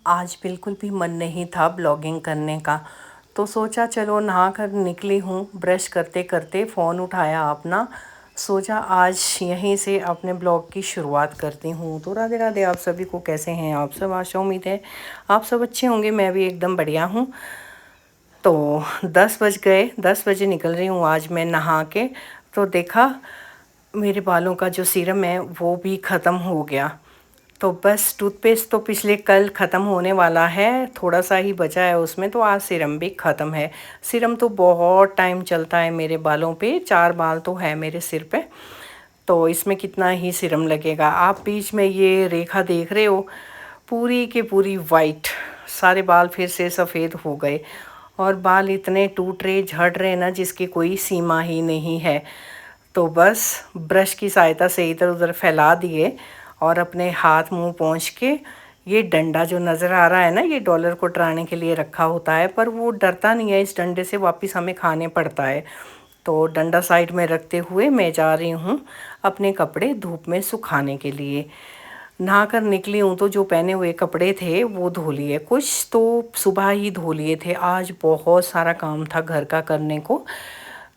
आज बिल्कुल भी मन नहीं था ब्लॉगिंग करने का। तो सोचा चलो नहा कर निकली हूँ, ब्रश करते करते फ़ोन उठाया अपना। सोचा आज यहीं से अपने ब्लॉग की शुरुआत करती हूँ। तो राधे राधे आप सभी को, कैसे हैं आप सब? आशा उम्मीद है आप सब अच्छे होंगे। मैं भी एकदम बढ़िया हूँ। तो 10 बज गए, 10 बजे निकल रही हूँ आज मैं नहा के। तो देखा मेरे बालों का जो सीरम है वो भी ख़त्म हो गया। तो बस टूथपेस्ट तो पिछले कल ख़त्म होने वाला है, थोड़ा सा ही बचा है उसमें, तो आज सीरम भी ख़त्म है। सीरम तो बहुत टाइम चलता है मेरे बालों पे, 4 बाल तो है मेरे सिर पे। तो इसमें कितना ही सीरम लगेगा। आप बीच में ये रेखा देख रहे हो, पूरी की पूरी वाइट, सारे बाल फिर से सफ़ेद हो गए। और बाल इतने टूट रहे, झड़ रहे ना, जिसकी कोई सीमा ही नहीं है। तो बस ब्रश की सहायता से इधर उधर फैला दिए और अपने हाथ मुंह पोंछ के, ये डंडा जो नज़र आ रहा है ना, ये डॉलर को डराने के लिए रखा होता है, पर वो डरता नहीं है। इस डंडे से वापस हमें खाने पड़ता है। तो डंडा साइड में रखते हुए मैं जा रही हूँ अपने कपड़े धूप में सुखाने के लिए। नहा कर निकली हूँ तो जो पहने हुए कपड़े थे वो धो लिए, कुछ तो सुबह ही धो लिए थे। आज बहुत सारा काम था घर का करने को।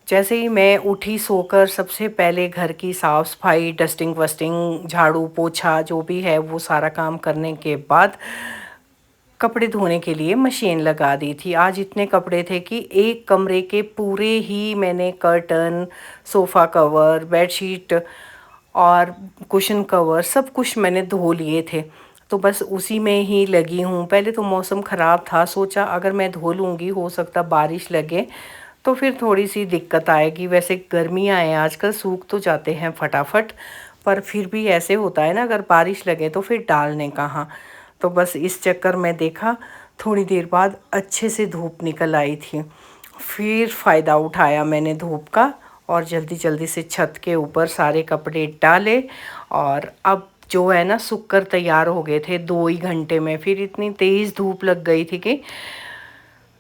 जैसे ही मैं उठी सोकर, सबसे पहले घर की साफ़ सफाई, डस्टिंग वस्टिंग, झाड़ू पोछा जो भी है वो सारा काम करने के बाद कपड़े धोने के लिए मशीन लगा दी थी। आज इतने कपड़े थे कि एक कमरे के पूरे ही मैंने कर्टन, सोफ़ा कवर, बेडशीट और कुशन कवर सब कुछ मैंने धो लिए थे। तो बस उसी में ही लगी हूँ। पहले तो मौसम ख़राब था, सोचा अगर मैं धो लूँगी हो सकता बारिश लगे तो फिर थोड़ी सी दिक्कत आएगी। वैसे गर्मियाँ हैं आजकल, सूख तो जाते हैं फटाफट, पर फिर भी ऐसे होता है ना, अगर बारिश लगे तो फिर डालने कहाँ। तो बस इस चक्कर में देखा, थोड़ी देर बाद अच्छे से धूप निकल आई थी। फिर फ़ायदा उठाया मैंने धूप का और जल्दी जल्दी से छत के ऊपर सारे कपड़े डाले। और अब जो है ना, सूख कर तैयार हो गए थे 2 ही घंटे में। फिर इतनी तेज़ धूप लग गई थी कि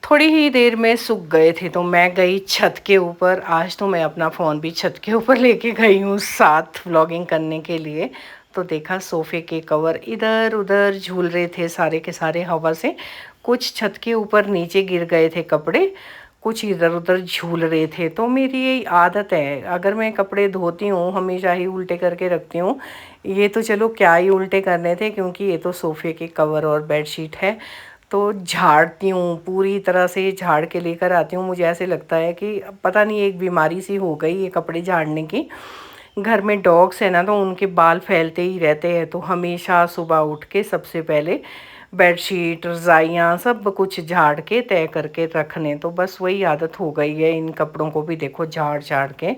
थोड़ी ही देर में सूख गए थे। तो मैं गई छत के ऊपर। आज तो मैं अपना फ़ोन भी छत के ऊपर लेके गई हूँ साथ व्लॉगिंग करने के लिए। तो देखा सोफ़े के कवर इधर उधर झूल रहे थे सारे के सारे हवा से। कुछ छत के ऊपर नीचे गिर गए थे कपड़े, कुछ इधर उधर झूल रहे थे। तो मेरी यही आदत है, अगर मैं कपड़े धोती हूँ हमेशा ही उल्टे करके रखती हूँ। ये तो चलो क्या ही उल्टे करने थे, क्योंकि ये तो सोफ़े के कवर और बेडशीट है। तो झाड़ती हूँ, पूरी तरह से झाड़ के लेकर आती हूँ। मुझे ऐसे लगता है कि पता नहीं, एक बीमारी सी हो गई ये कपड़े झाड़ने की। घर में डॉग्स है ना, तो उनके बाल फैलते ही रहते हैं। तो हमेशा सुबह उठ के सबसे पहले बेडशीट, रज़ाइयाँ सब कुछ झाड़ के तय करके रखने। तो बस वही आदत हो गई है। इन कपड़ों को भी देखो झाड़ झाड़ के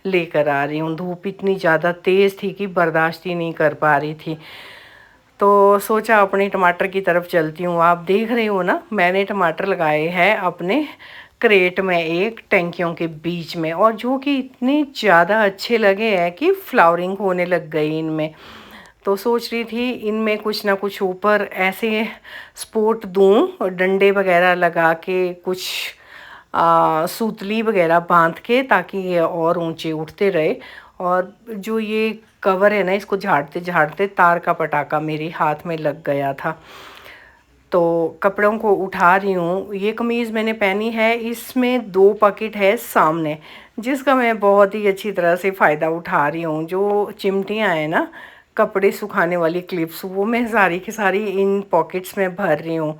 लेकर आ रही हूँ। धूप इतनी ज़्यादा तेज़ थी कि बर्दाश्त ही नहीं कर पा रही थी। तो सोचा अपने टमाटर की तरफ चलती हूँ। आप देख रहे हो ना, मैंने टमाटर लगाए हैं अपने क्रेट में, एक टैंकियों के बीच में, और जो कि इतने ज़्यादा अच्छे लगे हैं कि फ्लावरिंग होने लग गई इनमें। तो सोच रही थी इनमें कुछ ना कुछ ऊपर ऐसे सपोर्ट दूँ, और डंडे वगैरह लगा के कुछ सूतली वगैरह बांध के, ताकि ये और ऊंचे उठते रहे। और जो ये कवर है ना, इसको झाड़ते झाड़ते तार का पटाखा मेरे हाथ में लग गया था। तो कपड़ों को उठा रही हूँ। ये कमीज़ मैंने पहनी है, इसमें 2 पॉकेट है सामने, जिसका मैं बहुत ही अच्छी तरह से फ़ायदा उठा रही हूँ। जो चिमटियाँ हैं ना, कपड़े सुखाने वाली क्लिप्स, वो मैं सारी की सारी इन पॉकेट्स में भर रही हूँ।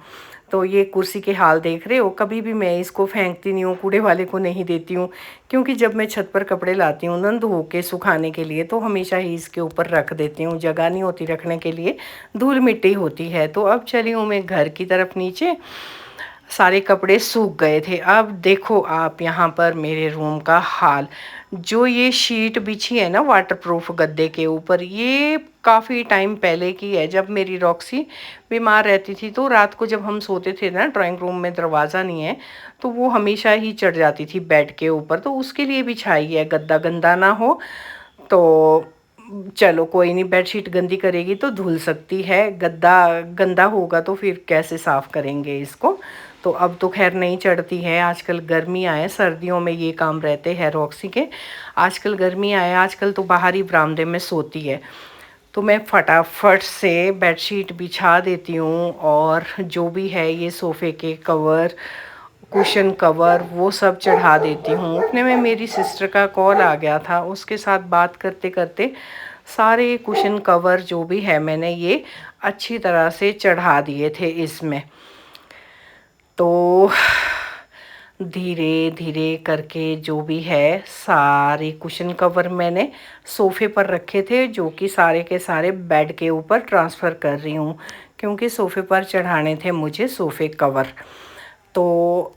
तो ये कुर्सी के हाल देख रहे हो, कभी भी मैं इसको फेंकती नहीं हूँ, कूड़े वाले को नहीं देती हूँ। क्योंकि जब मैं छत पर कपड़े लाती हूँ ना धो के सुखाने के लिए, तो हमेशा ही इसके ऊपर रख देती हूँ, जगह नहीं होती रखने के लिए, धूल मिट्टी होती है। तो अब चली हूँ मैं घर की तरफ नीचे। सारे कपड़े सूख गए थे। अब देखो आप यहाँ पर मेरे रूम का हाल। जो ये शीट बिछी है ना वाटरप्रूफ गद्दे के ऊपर, ये काफ़ी टाइम पहले की है, जब मेरी रॉक्सी बीमार रहती थी। तो रात को जब हम सोते थे ना, ड्राइंग रूम में दरवाज़ा नहीं है, तो वो हमेशा ही चढ़ जाती थी बेड के ऊपर। तो उसके लिए बिछाई है, गद्दा गंदा ना हो। तो चलो कोई नहीं, बेडशीट गंदी करेगी तो धुल सकती है, गद्दा गंदा होगा तो फिर कैसे साफ़ करेंगे इसको। तो अब तो खैर नहीं चढ़ती है। आजकल गर्मी आए, सर्दियों में ये काम रहते हैं रॉक्सी के। आजकल गर्मी आए, आजकल तो बाहर ही बरामदे में सोती है। तो मैं फटाफट से बेडशीट बिछा देती हूँ और जो भी है ये सोफ़े के कवर, कुशन कवर वो सब चढ़ा देती हूँ। उतने में मेरी सिस्टर का कॉल आ गया था, उसके साथ बात करते करते सारे कुशन कवर जो भी है मैंने ये अच्छी तरह से चढ़ा दिए थे इसमें। तो धीरे धीरे करके जो भी है सारे कुशन कवर मैंने सोफ़े पर रखे थे, जो कि सारे के सारे बेड के ऊपर ट्रांसफ़र कर रही हूँ, क्योंकि सोफ़े पर चढ़ाने थे मुझे सोफ़े कवर। तो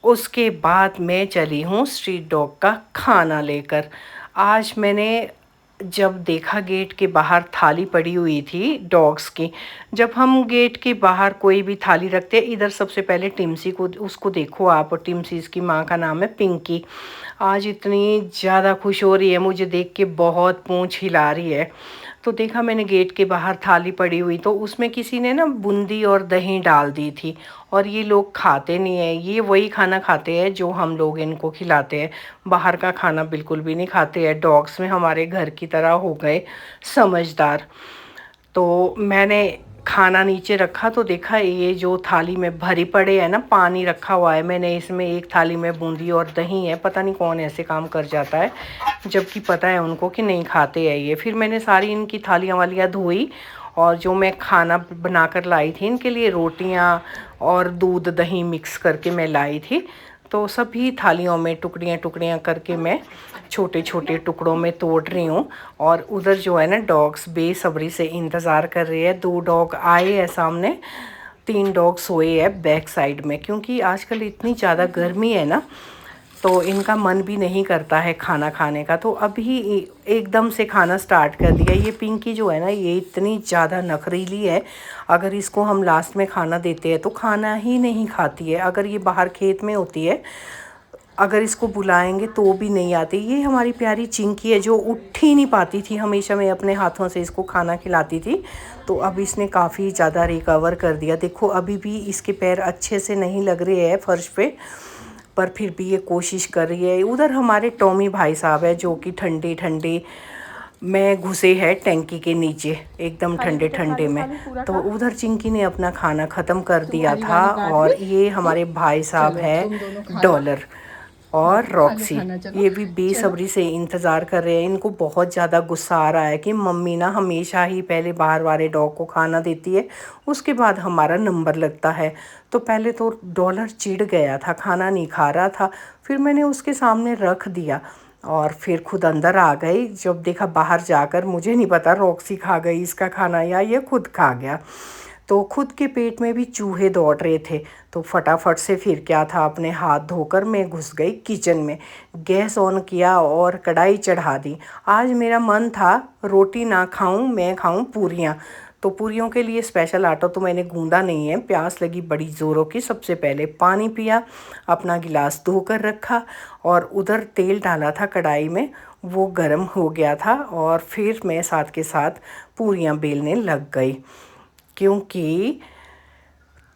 उसके बाद मैं चली हूँ स्ट्रीट डॉग का खाना लेकर। आज मैंने जब देखा गेट के बाहर थाली पड़ी हुई थी डॉग्स की, जब हम गेट के बाहर कोई भी थाली रखते हैं, इधर सबसे पहले टिम्सी को, उसको देखो आप, टिम्सी इसकी माँ का नाम है पिंकी। आज इतनी ज़्यादा खुश हो रही है, मुझे देख के बहुत पूंछ हिला रही है। तो देखा मैंने गेट के बाहर थाली पड़ी हुई, तो उसमें किसी ने ना बूंदी और दही डाल दी थी, और ये लोग खाते नहीं है, ये वही खाना खाते हैं जो हम लोग इनको खिलाते हैं। बाहर का खाना बिल्कुल भी नहीं खाते हैं। डॉग्स में हमारे घर की तरह हो गए समझदार। तो मैंने खाना नीचे रखा तो देखा ये जो थाली में भरी पड़े है ना, पानी रखा हुआ है मैंने, इसमें एक थाली में बूंदी और दही है। पता नहीं कौन ऐसे काम कर जाता है, जबकि पता है उनको कि नहीं खाते हैं ये। फिर मैंने सारी इनकी थालियाँ वालियाँ धोई, और जो मैं खाना बनाकर लाई थी इनके लिए, रोटियां और दूध दही मिक्स करके मैं लाई थी, तो सभी थालियों में टुकड़ियाँ टुकड़ियाँ करके मैं छोटे छोटे टुकड़ों में तोड़ रही हूँ। और उधर जो है ना डॉग्स बेसब्री से इंतज़ार कर रहे हैं। 2 डॉग आए हैं सामने, 3 डॉग सोए हैं बैक साइड में, क्योंकि आजकल इतनी ज़्यादा गर्मी है ना, तो इनका मन भी नहीं करता है खाना खाने का। तो अभी एकदम से खाना स्टार्ट कर दिया। ये पिंकी जो है ना, ये इतनी ज़्यादा नखरीली है, अगर इसको हम लास्ट में खाना देते हैं तो खाना ही नहीं खाती है। अगर ये बाहर खेत में होती है, अगर इसको बुलाएंगे तो भी नहीं आती। ये हमारी प्यारी चिंकी है जो उठ ही नहीं पाती थी, हमेशा मैं अपने हाथों से इसको खाना खिलाती थी। तो अब इसने काफ़ी ज़्यादा रिकवर कर दिया। देखो अभी भी इसके पैर अच्छे से नहीं लग रहे हैं फर्श पे, पर फिर भी ये कोशिश कर रही है। उधर हमारे टॉमी भाई साहब है जो कि ठंडे ठंडे में घुसे हैं टैंकी के नीचे, एकदम ठंडे ठंडे में। तो उधर चिंकी ने अपना खाना ख़त्म कर दिया था। और ये हमारे भाई साहब है डॉलर और रॉक्सी, ये भी बेसब्री से इंतज़ार कर रहे हैं। इनको बहुत ज़्यादा गुस्सा आ रहा है कि मम्मी ना हमेशा ही पहले बाहर वाले डॉग को खाना देती है, उसके बाद हमारा नंबर लगता है। तो पहले तो डॉलर चिढ़ गया था, खाना नहीं खा रहा था, फिर मैंने उसके सामने रख दिया और फिर खुद अंदर आ गई। जब देखा बाहर जाकर, मुझे नहीं पता रॉक्सी खा गई इसका खाना या ये खुद खा गया। तो खुद के पेट में भी चूहे दौड़ रहे थे। तो फटाफट से फिर क्या था, अपने हाथ धोकर मैं घुस गई किचन में, गैस ऑन किया और कढ़ाई चढ़ा दी। आज मेरा मन था रोटी ना खाऊं, मैं खाऊं पूरियां। तो पूरियों के लिए स्पेशल आटा तो मैंने गूंदा नहीं है। प्यास लगी बड़ी ज़ोरों की, सबसे पहले पानी पिया, अपना गिलास धोकर रखा, और उधर तेल डाला था कढ़ाई में, वो गर्म हो गया था। और फिर मैं साथ के साथ पूरियां बेलने लग गई, क्योंकि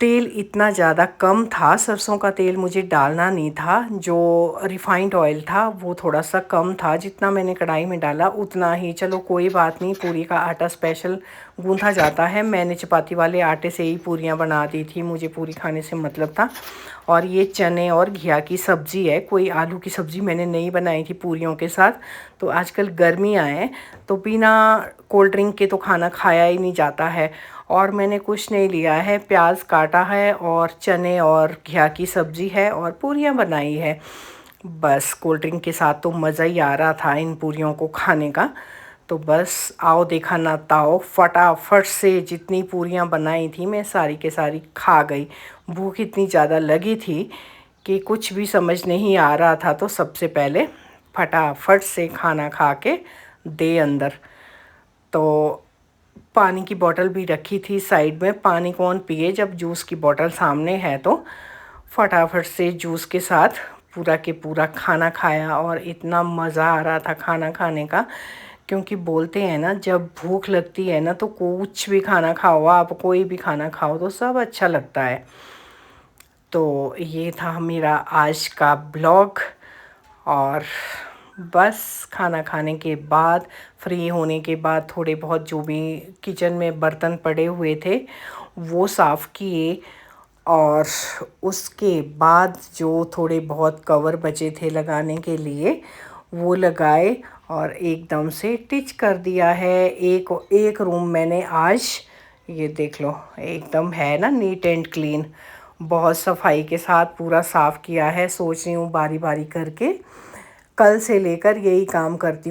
तेल इतना ज़्यादा कम था। सरसों का तेल मुझे डालना नहीं था, जो रिफ़ाइंड ऑयल था वो थोड़ा सा कम था। जितना मैंने कढ़ाई में डाला उतना ही, चलो कोई बात नहीं। पूरी का आटा स्पेशल गूंथा जाता है, मैंने चपाती वाले आटे से ही पूरियां बना दी थी, मुझे पूरी खाने से मतलब था। और ये चने और घिया की सब्ज़ी है, कोई आलू की सब्ज़ी मैंने नहीं बनाई थी पूरियों के साथ। तो आजकल गर्मियाँ हैं, तो बिना कोल्ड ड्रिंक के तो खाना खाया ही नहीं जाता है। और मैंने कुछ नहीं लिया है, प्याज काटा है और चने और घिया की सब्ज़ी है और पूरियां बनाई है। बस कोल्ड ड्रिंक के साथ तो मज़ा ही आ रहा था इन पूरियों को खाने का। तो बस आओ देखा ना ताओ, फटाफट से जितनी पूरियां बनाई थी मैं सारी के सारी खा गई। भूख इतनी ज़्यादा लगी थी कि कुछ भी समझ नहीं आ रहा था। तो सबसे पहले फटाफट से खाना खा के दे अंदर। तो पानी की बोतल भी रखी थी साइड में, पानी कौन पिए जब जूस की बोतल सामने है। तो फटाफट से जूस के साथ पूरा के पूरा खाना खाया, और इतना मज़ा आ रहा था खाना खाने का। क्योंकि बोलते हैं ना, जब भूख लगती है ना तो कुछ भी खाना खाओ, आप कोई भी खाना खाओ तो सब अच्छा लगता है। तो ये था मेरा आज का ब्लॉग, और बस खाना खाने के बाद, फ्री होने के बाद थोड़े बहुत जो भी किचन में बर्तन पड़े हुए थे वो साफ़ किए, और उसके बाद जो थोड़े बहुत कवर बचे थे लगाने के लिए वो लगाए और एकदम से टिच कर दिया है। एक एक रूम मैंने आज, ये देख लो, एकदम है ना नीट एंड क्लीन, बहुत सफाई के साथ पूरा साफ़ किया है। सोच रही हूँ बारी बारी करके कल से लेकर यही काम करती हूँ।